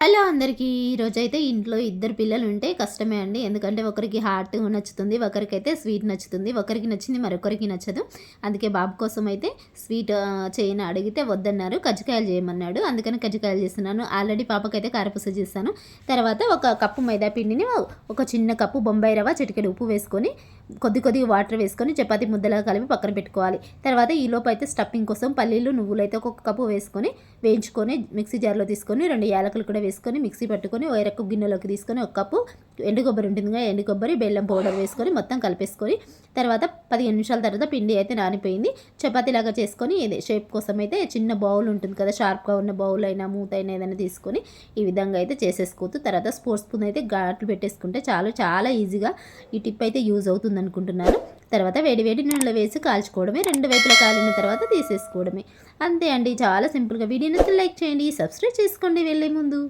Hello అందరికీ. ఈరోజైతే ఇంట్లో ఇద్దరు పిల్లలు ఉంటే కష్టమే అండి. ఎందుకంటే ఒకరికి హాట్ నచ్చుతుంది, ఒకరికైతే స్వీట్ నచ్చుతుంది. ఒకరికి నచ్చింది మరొకరికి నచ్చదు. అందుకే బాబు కోసం అయితే స్వీట్ చేయని అడిగితే వద్దన్నారు, కజ్జికాయలు చేయమన్నాడు. అందుకని కజ్జికాయలు చేస్తున్నాను. ఆల్రెడీ పాపకైతే కారపూస చేస్తాను. తర్వాత ఒక కప్పు మైదా పిండిని ఒక చిన్న కప్పు బొంబాయి రవ్వ, చిటికెడు ఉప్పు వేసుకొని కొద్దిగా వాటర్ వేసుకొని చపాతీ ముద్దలా కలిపి పక్కన పెట్టుకోవాలి. తర్వాత ఈలోపు అయితే స్టఫింగ్ కోసం పల్లీలు, నువ్వులు అయితే ఒక కప్పు వేసుకొని వేయించుకొని మిక్సీ జార్లో తీసుకొని 2 యాలకులు కూడా వేసుకొని మిక్సీ పట్టుకొని వేరొక గిన్నెలోకి తీసుకొని ఒక కప్పు ఎండు కొబ్బరి ఉంటుందిగా, ఎండు కొబ్బరి, బెల్లం పౌడర్ వేసుకొని మొత్తం కలిపేసుకొని తర్వాత 15 నిమిషాల తర్వాత పిండి అయితే నానిపోయింది. చపాతీలాగా చేసుకొని ఇది షేప్ కోసం అయితే చిన్న బౌల్ ఉంటుంది కదా, షార్ప్గా ఉన్న బౌల్ అయినా మూత అయినా ఏదైనా తీసుకొని ఈ విధంగా అయితే చేసేసుకోవచ్చు. తర్వాత స్పూన్ అయితే ఘాట్లు పెట్టేసుకుంటే చాలా ఈజీగా ఈ టిప్ అయితే యూజ్ అవుతుంది అనుకుంటున్నాను. తర్వాత వేడి నూనెలో వేసి కాల్చుకోవడమే, 2 వైపులా కాలిన తర్వాత తీసేసుకోవడమే. అంతే అండి, చాలా సింపుల్గా. వీడియోని లైక్ చేయండి, సబ్స్క్రైబ్ చేసుకోండి వెళ్ళే ముందు.